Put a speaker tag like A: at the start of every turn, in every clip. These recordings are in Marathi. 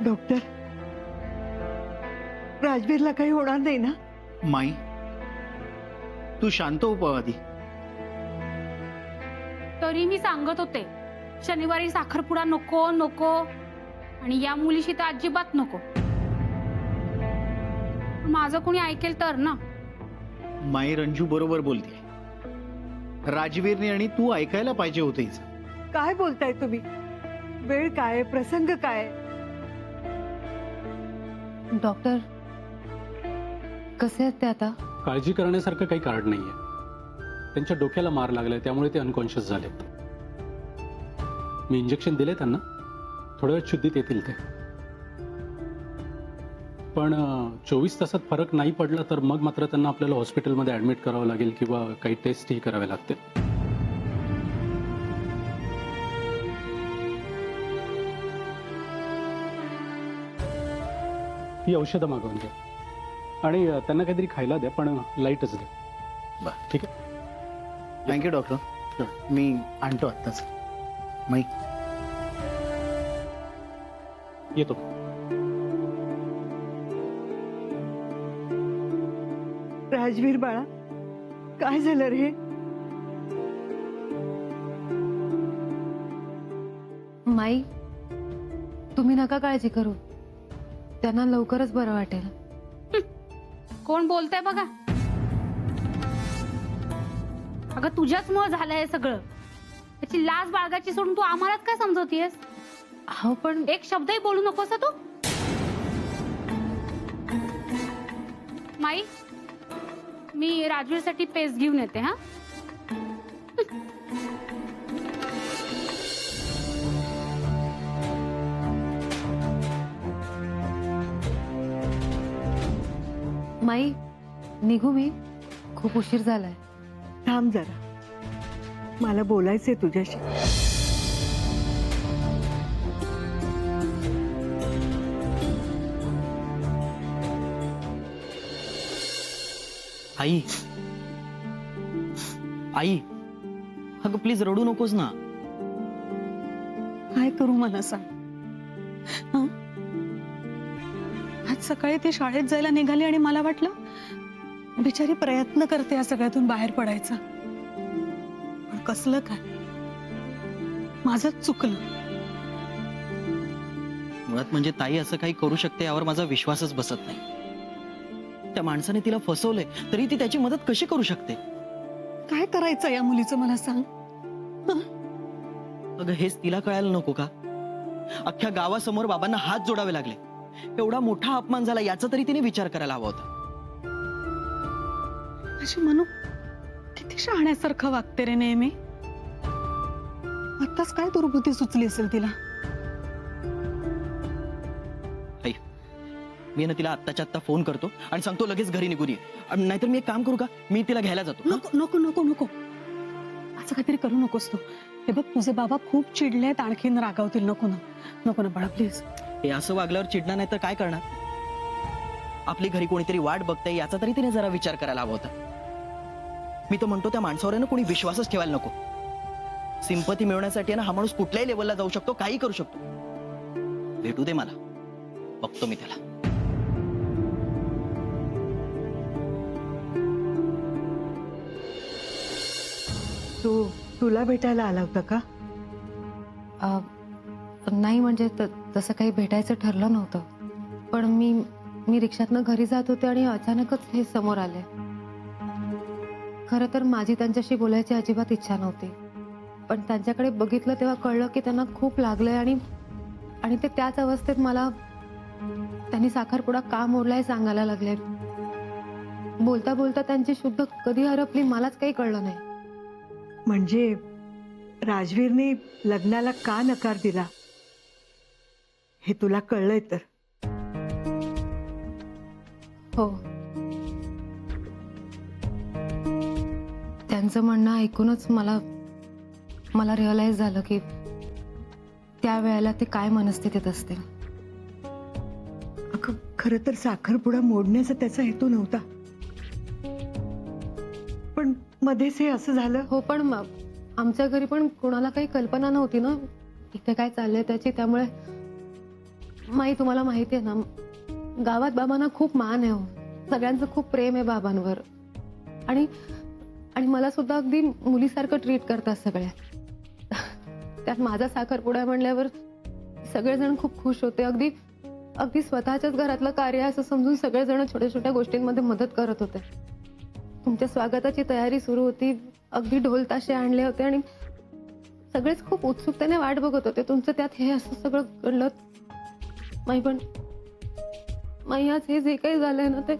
A: डॉक्टर, राजवीरला काही होणार नाही ना?
B: माई, तू शांत हो आधी.
C: तरी मी सांगत होते शनिवारी साखरपुडा नको नको, आणि या मुलीशी तर अजिबात नको. माझं कोणी ऐकेल तर ना.
B: माई, रंजू बरोबर बोलते. राजवीरने आणि तू ऐकायला पाहिजे होते.
A: काय बोलताय तुम्ही? वेळ काय, प्रसंग काय?
D: डॉक्टर कसे आहेत ते आता?
E: काळजी करण्यासारखं काही कारण नाहीये. त्यांच्या डोक्याला मार लागलाय, त्यामुळे ते अनकॉन्शियस झालेत. मी इंजेक्शन दिले त्यांना, थोड्या वेळ शुद्धीत येतील ते. पण 24 तासात फरक नाही पडला तर मग मात्र त्यांना आपल्याला हॉस्पिटलमध्ये ऍडमिट करावं लागेल किंवा काही टेस्टही करावे लागतील. ही औषधं मागवून द्या आणि त्यांना काहीतरी खायला द्या, पण लाईटच द्या.
B: बरं,
E: ठीक आहे.
B: Thank you doctor. मी आणतो आत्ताच. माई,
E: येतो.
A: राजवीर बाळा, काय झालं रे?
D: माई, तुम्ही नका काळजी करू, त्यांना लवकरच बरं वाटेल.
C: कोण बोलतंय बघा. अगं तुझ्याच मुळे झालंय हे सगळं. त्याची लाज बाळगाची सोडून तू आम्हालाच काय समजवतीयस?
D: हो पण
C: एक शब्दही बोलू नकोस हं तू. माई, मी राजवीरसाठी पेस्ट घेऊन येते. हा,
D: माई निघू मी? खूप उशीर झालाय.
A: थांब जरा, मला बोलायचंय तुझ्याशी.
F: आई, आई, अगं प्लीज रडू नकोस ना.
G: काय करू मला सांग. हं? आज सकाळी ती शाळेत जायला निघाली आणि मला वाटलं बिचारी प्रयत्न करते या सगळ्यातून बाहेर पडायचा. पण कसलं काय, माझंच चुकलं.
F: मुळात म्हणजे ताई असं काही करू शकते यावर माझा विश्वासच बसत नाही. त्या माणसाने तिला फसवलंय तरी ती त्याची मदत कशी करू शकते?
G: काय करायचं या मुलीचं मला सांग.
F: अगं हेच तिला कळायला नको का? अख्ख्या गावासमोर बाबांना हात जोडावे लागले. एवढा मोठा अपमान झाला याचा तरी तिने विचार करायला हवा होता.
G: अशी मनू किती शहाण्यासारखं वागते रे नेहमी. आत्ताच काय दुर्बुद्धी सुचली असेल तिला.
F: आई, मी ना तिला आत्ताच्या आत्ता फोन करतो आणि सांगतो लगेच घरी निघून ये. नाहीतर मी एक काम करू का, मी तिला घ्यायला जातो.
G: नको नको नको नको, असं काहीतरी करू नकोस तू. हे बघ तुझे बाबा खूप चिडलेत, आणखीन रागावतील. नको ना, नको ना बाळा प्लीज.
F: हे असं वागल्यावर चिडणार नाही तर काय करणार? आपली घरी कोणीतरी वाट बघताय याचा तरी तिने जरा विचार करायला हवा होता. मी तर म्हणतो त्या माणसावर ना कोणी विश्वासच ठेवायला नको. सिंपती मिळवण्यासाठी ना हा माणूस कुठल्याही लेवलला जाऊ शकतो, काही करू शकतो. भेटू दे मला, बघतो मी त्याला.
A: तुला भेटायला आला होता का?
D: नाही म्हणजे तसं काही भेटायचं ठरलं नव्हतं, पण मी रिक्षातनं घरी जात होते आणि अचानकच हे समोर आले. खरं तर माझी त्यांच्याशी बोलायची अजिबात इच्छा नव्हती, पण त्यांच्याकडे बघितलं तेव्हा कळलं की त्यांना खूप लागलंय आणि ते त्याच अवस्थेत मला त्यांनी साखरपुडा का मोडलाय सांगायला लागले. बोलता बोलता त्यांची शुद्ध कधी हरपली मलाच काही कळलं नाही.
A: म्हणजे राजवीरने लग्नाला का नकार दिला हे तुला कळलंय तर?
D: हो, त्यांचं म्हणणं ऐकूनच मला रिअलाइज झालं की त्या वेळेला ते काय मनस्थितीत असतील.
A: अगं खरं तर साखरपुडा मोडण्याचा त्याचा हेतू नव्हता, पण मध्येच हे असं झालं.
D: हो, पण आमच्या घरी पण कोणाला काही कल्पना नव्हती ना इथे काय चाललंय त्याची, त्यामुळे माई तुम्हाला माहिती आहे ना, गावात बाबांना खूप मान आहे हो. सगळ्यांचं खूप प्रेम आहे बाबांवर. आणि आणि मला सुद्धा अगदी मुलीसारखं ट्रीट करतात सगळे. त्यात माझा साखरपुडा म्हणल्यावर सगळेजण खूप खुश होते. अगदी अगदी स्वतःच्याच घरातलं कार्य असं समजून सगळेजण छोट्या छोट्या गोष्टींमध्ये मदत करत होते. तुमच्या स्वागताची तयारी सुरू होती. अगदी ढोल ताशे आणले होते आणि सगळेच खूप उत्सुकतेने वाट बघत होते तुमचं. त्यात हे असं सगळं घडलं. माई पण माई आज हे जे काही झालंय ना ते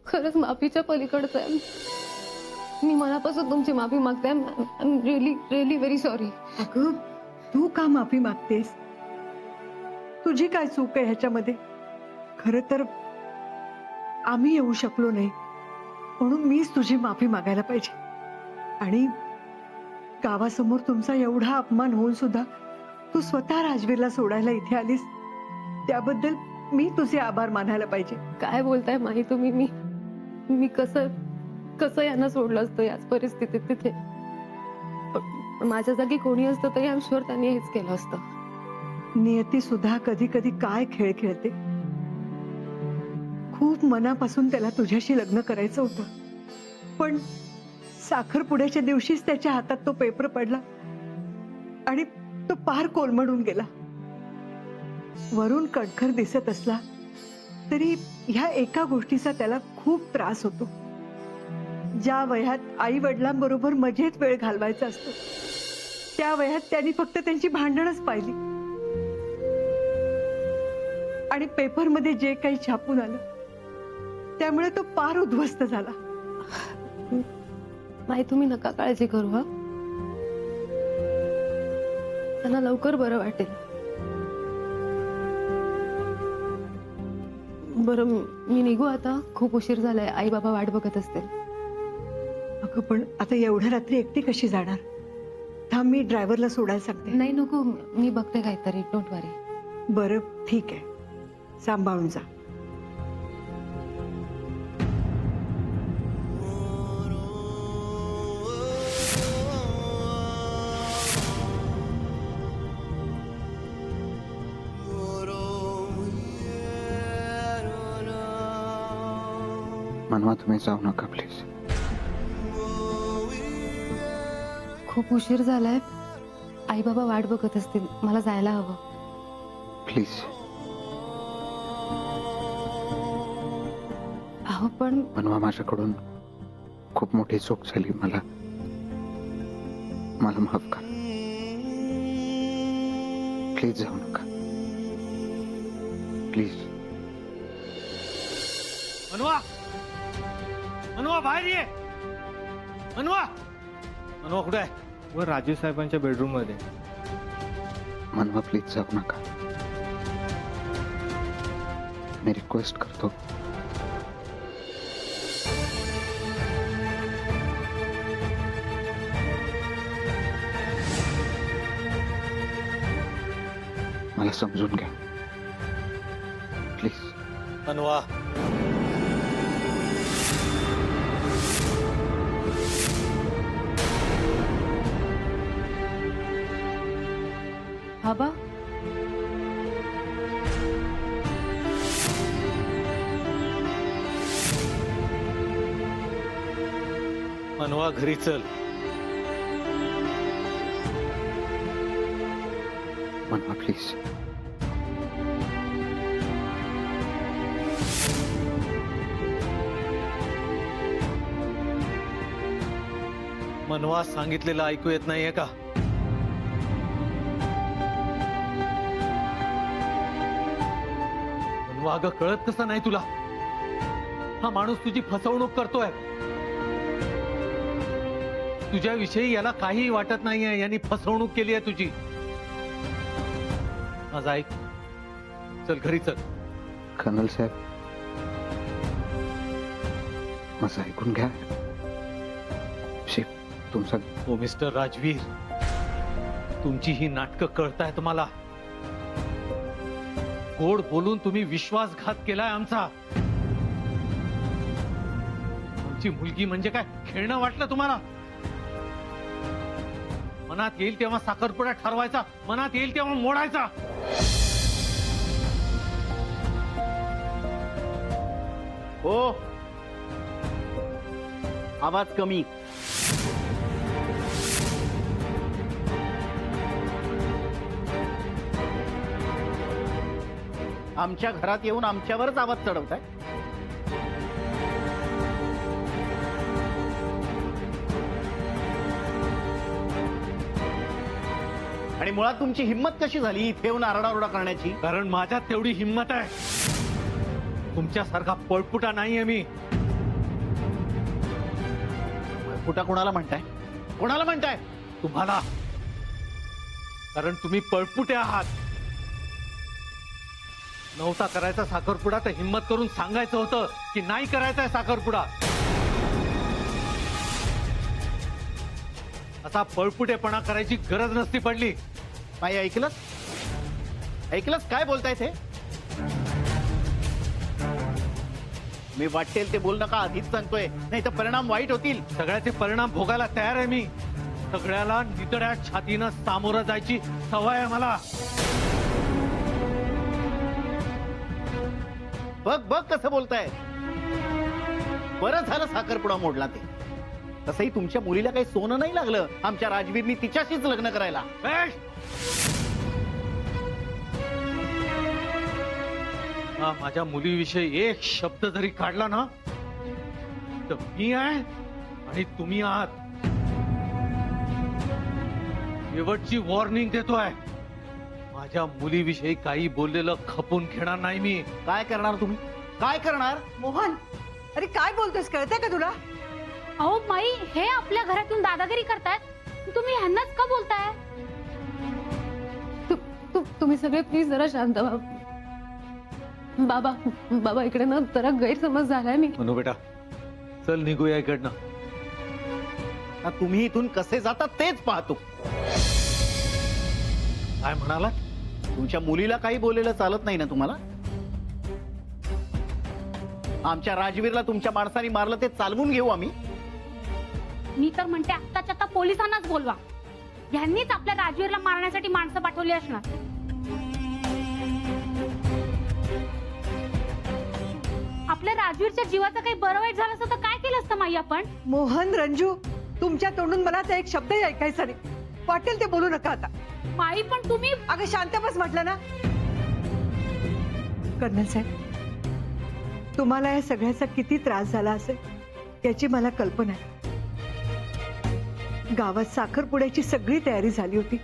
D: खरंच माफीच्या पलीकडचं आहे. मी मनापासून तुमची माफी मागते. I am really really very sorry.
A: अगं तू का माफी मागतेस? तुझी काय चूक आहे ह्याच्यामध्ये? खरं तर आम्ही येऊ शकलो नाही म्हणून मीच तुझी माफी मागायला पाहिजे. आणि गावासमोर तुमचा एवढा अपमान होऊन सुद्धा तू स्वतः राजवीरला सोडायला इथे आलीस, त्याबद्दल मी तुझे आभार मानायला पाहिजे.
D: काय बोलताय माही तुम्ही? मी कसं कसं यांना सोडलं असतं याच परिस्थितीत तिथे? पण माझ्या जागी कोणी असतं तरी आय एम शुअर त्यांनी हेच केलं असतं.
A: नियती सुद्धा कधी कधी काय खेळ खेळते. खूप मनापासून त्याला तुझ्याशी लग्न करायचं होतं, पण साखरपुड्याच्या दिवशीच त्याच्या हातात तो पेपर पडला आणि तो पार कोलमडून गेला. वरून कणखर दिसत असला तरी ह्या एका गोष्टीचा त्याला खूप त्रास होतो. ज्या वयात आई वडिलांबरोबर मजेत वेळ घालवायचा असतो त्या वयात त्यांनी फक्त त्यांची भांडणच पाहिली. आणि पेपरमध्ये जे काही छापून आलं त्यामुळे तो पार उद्ध्वस्त झाला.
D: माही तुम्ही नका काळजी करू. हा, त्यांना लवकर बरं वाटेल. बरं मी निघू आता. खूप उशीर झालाय. आई बाबा वाट बघत असतील.
A: अगं पण आता एवढ्या रात्री एकटी कशी जाणार? थांब, मी ड्रायव्हरला सोडायला सांगते.
D: नाही नको, मी बघते काहीतरी. डोंट वरी.
A: बरं ठीक आहे, सांभाळून जा.
H: मनवा तुम्ही जाऊ नका प्लीज.
D: खूप उशीर झालाय. आई बाबा वाट बघत असतील. मला जायला हवं.
H: प्लीज.
D: अहो पण
H: मनवा माझ्याकडून खूप मोठी चूक झाली. मला माफ करा. प्लीज जाऊ नका. प्लीज.
B: मनवा, मनवा बाहेर ये. मनवा, मनवा कुठे आहे?
I: व राजीव साहेबांच्या बेडरूम मध्ये.
H: मनवा प्लीज जाऊ नका. मी रिक्वेस्ट करतो. मला समजून घ्या प्लीज.
B: मनवा,
D: बाबा
B: मनवा घरी चल.
H: मनवा प्लीज.
B: मनवा, सांगितलेलं ऐकू येत नाहीये का? मनवा, अगं कळत कसं नाही तुला? हा माणूस तुझी फसवणूक करतोय. तुझ्याविषयी याला काहीही वाटत नाहीये. यांनी फसवणूक केली आहे तुझी. माझं ऐक, चल घरी चल.
H: कर्नल साहेब, माझं ऐकून घ्या. तुमचा
B: ओ मिस्टर राजवीर, तुमची ही नाटकं कळतायत मला. गोड बोलून तुम्ही विश्वासघात केलाय आमचा. आमची मुलगी म्हणजे काय खेळणं वाटलं तुम्हाला?
J: मनात येईल तेव्हा साखरपुडा ठरवायचा, मनात येईल तेव्हा मोडायचा.
B: हो, आवाज कमी. आमच्या घरात येऊन आमच्यावरच आवाज चढवताय. आणि मुळात तुमची हिंमत कशी झाली इथे येऊन आरडाओरडा करण्याची?
J: कारण माझ्यात तेवढी हिंमत आहे. तुमच्यासारखा पळपुटा नाहीये मी.
B: कुठं कोणाला म्हणताय? कोणाला म्हणताय?
J: तुम्हाला. कारण तुम्ही पळपुटे आहात. नव्हता करायचा साखरपुडा तर हिंमत करून सांगायचं होतं की नाही करायचा आहे साखरपुडा. असा पळपुटेपणा करायची गरज नसती पडली.
B: नाही, ऐकलंच? ऐकलंच काय बोलताय ते? मी वाटेल ते बोल नका, आधीच सांगतोय, नाही तर परिणाम वाईट होतील.
J: सगळ्याचे परिणाम भोगायला तयार आहे मी. सगळ्याला नितड्या छातीनं सामोरं जायची सवय आहे मला.
B: बघ बघ कसं बोलताय. बरं झालं साखरपुडा मोडला ते. तसंही तुमच्या मुलीला काही सोनं नाही लागलं आमच्या राजवीरनी तिच्याशीच लग्न करायला.
J: बेश! हा, माझ्या मुलीविषयी एक शब्द जरी काढला ना तर मी आहे आणि तुम्ही आहात. शेवटची वॉर्निंग देतोय. माझ्या मुलीविषयी काही बोललेलं खपून घेणार नाही मी.
B: काय करणार तुम्ही? काय करणार?
A: मोहन, अरे काय बोलतोस, कळतंय का तुला?
C: अहो माई, हे आपल्या घरातून दादागिरी करतायत, तुम्ही ह्यांनाच का बोलताय?
D: तुम्ही सगळे प्लीज जरा शांत व्हा. बाबा बाबा इकडे ना जरा गैरसमज झालाय. मी
J: मनू बेटा, चल निघूया इकडनं.
B: आता तुम्ही इथून कसे जातात तेच पाहतो.
J: काय म्हणाला?
B: तुमच्या मुलीला काही बोललेलं चालत नाही ना तुम्हाला? आमच्या राजवीरला तुमच्या माणसाने मारलं ते चालवून घेऊ आम्ही.
C: मी तर म्हणते आत्ताच्या आता पोलिसांनाच बोलवा. ह्यांनीच आपल्या राजवीरला मारण्यासाठी माणसं पाठवली असणार. आपल्या राजवीरच्या जीवाचं काही बरं वाईट झालं असतं तर काय केलं असतं माई आपण?
A: मोहन, रंजू, तुमच्या तोंडून मला तर एक शब्दही ऐकायचा नाही. वाटेल ते बोलू नका आता.
C: माई पण तुम्ही.
A: अगं शांत बस म्हटलं ना. कर्नल साहेब, तुम्हाला या सगळ्याचा किती त्रास झाला असेल याची मला कल्पना आहे. गावात साखरपुड्याची सगळी तयारी झाली होती.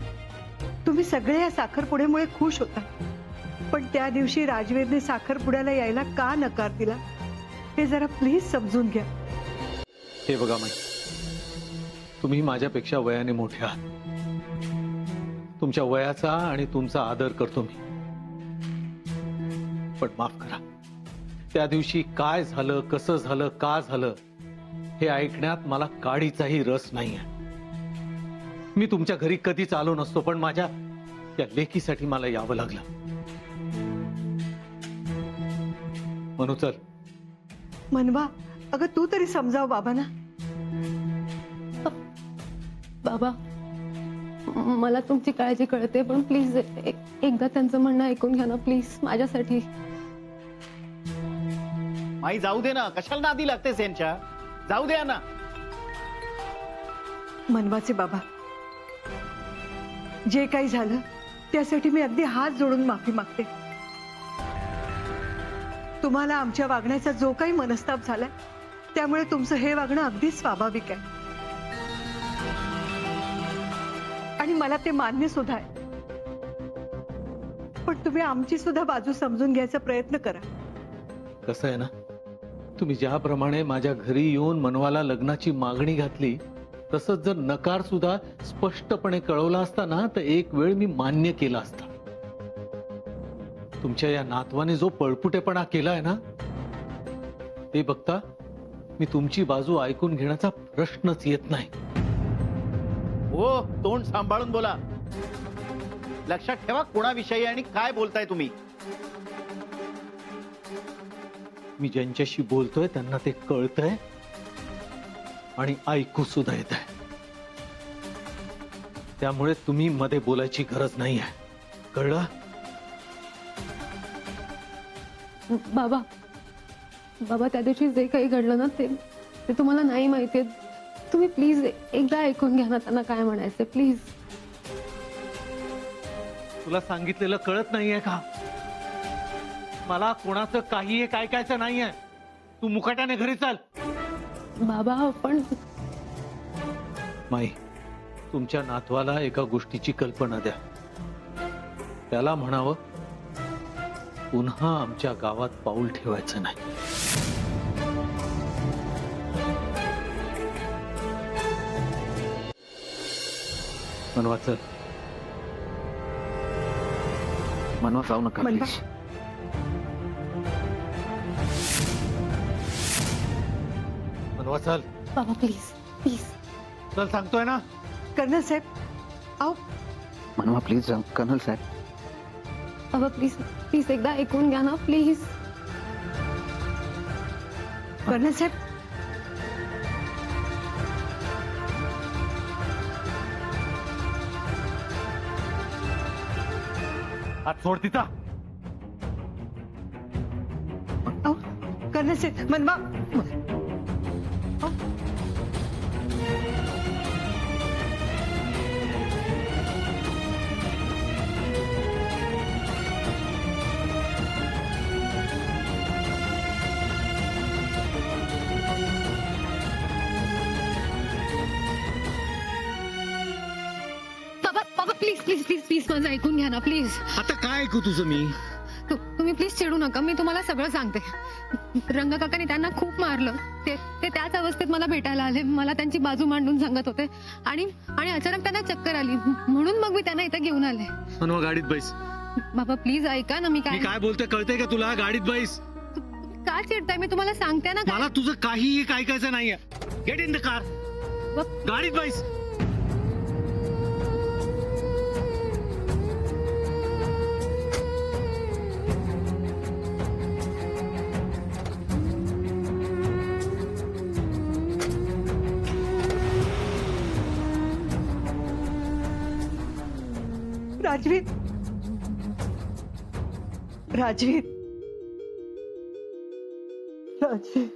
A: तुम्ही सगळे या साखरपुड्यामुळे खुश होता. पण त्या दिवशी राजवीरने साखरपुड्याला यायला का नकार दिला हे जरा प्लीज समजून घ्या.
J: हे बघा माई, तुम्ही माझ्यापेक्षा वयाने मोठे आहात. तुमच्या वयाचा आणि तुमचा आदर करतो मी. पण माफ करा, त्या दिवशी काय झालं, कसं झालं, का झालं हे ऐकण्यात मला काडीचाही रस नाहीये. मी तुमच्या घरी कधीच आलो नसतो, पण माझ्या त्या लेकीसाठी मला यावं लागलं. म्हणू चल.
A: मनवा, अगं तू तरी समजाव बाबांना.
D: बाबा मला तुमची काळजी कळते, पण प्लीज एकदा त्यांचं म्हणणं ऐकून घ्या ना प्लीज, माझ्यासाठी.
B: आई जाऊ दे ना, कशाला नादी लागतेस यांच्या? जाऊ द्या ना.
A: मनवाचे बाबा, जे काही झालं त्यासाठी मी अगदी हात जोडून माफी मागते. तुम्हाला आमच्या वागण्याचा जो काही मनस्ताप झालाय त्यामुळे तुमचं हे वागणं अगदी स्वाभाविक आहे आणि मला ते मान्य सुद्धा आहे. पण तुम्ही आमची सुद्धा बाजू समजून घ्यायचा प्रयत्न करा.
J: कसं आहे ना, तुम्ही ज्याप्रमाणे माझ्या घरी येऊन मनवाला लग्नाची मागणी घातली, तसंच जर नकार सुद्धा स्पष्टपणे कळवला असता ना तर एक वेळ मी मान्य केला असता. तुमच्या या नातवाने जो पळपुटेपणा केलाय ना ते बघता मी तुमची बाजू ऐकून घेण्याचा प्रश्नच येत नाही.
B: हो, तोंड सांभाळून बोला. लक्षात ठेवा कोणाविषयी आणि काय बोलताय तुम्ही.
J: मी ज्यांच्याशी बोलतोय त्यांना ते कळतंय आणि ऐकू सुद्धा येत आहे. त्यामुळे तुम्ही मध्ये बोलायची गरज नाही आहे, कळलं?
D: बाबा बाबा त्या दिवशी जे काही घडलं ना ते ते तुम्हाला नाही माहितीये. तुम्ही प्लीज एकदा ऐकून घ्या ना त्यांना काय म्हणायचं, प्लीज.
J: तुला सांगितलेलं कळत नाहीये का? मला कोणाचं काही एक ऐकायचं नाहीये. तू मुकाट्याने घरी चाल.
D: बाबा पण
J: माई, तुमच्या नातवाला एका गोष्टीची कल्पना द्या. त्याला म्हणावं पुन्हा आमच्या गावात पाऊल ठेवायचं नाही. मनवा चल.
H: मनवा जाऊ नका
A: मनवा.
H: प्लीज.
J: मनवा चल.
D: बाबा प्लीज प्लीज.
J: चल सांगतोय ना.
A: कर्नल साहेब, अहो
H: मनवा प्लीज जाऊ. कर्नल साहेब,
D: बाबा प्लीज प्लीज एकदा ऐकून घ्या ना प्लीज.
A: कर्नल साहेब,
J: हात सोड तिचा.
A: अहो कर्नल साहेब, मनवा.
D: बाबा बाबा प्लीज प्लीज प्लीज प्लीज माझं ऐकून घ्या ना प्लीज.
J: आता काय ऐकू तुझं मी?
D: तुम्ही प्लीज चिडू नका, मी तुम्हाला सगळं सांगते. रंगा काकाने त्यांना खूप मारलं. ते ते त्याच अवस्थेत मला भेटायला आले, मला त्यांची बाजू मांडून सांगत होते आणि आणि अचानक त्यांना चक्कर आली, म्हणून मग मी त्यांना इथं घेऊन आले.
J: मनवा गाडीत बैस.
D: बाबा प्लीज ऐका ना, मी
J: मी काय बोलतोय कळतंय का तुला? गाडीत बैस.
D: का चिडताय? मी तुम्हाला सांगते ना.
J: मला तुझं काही एक ऐकायचं नाहीये. Get in the car. गाडीत बैस.
A: राजवीर, राजवीर, राजवीर.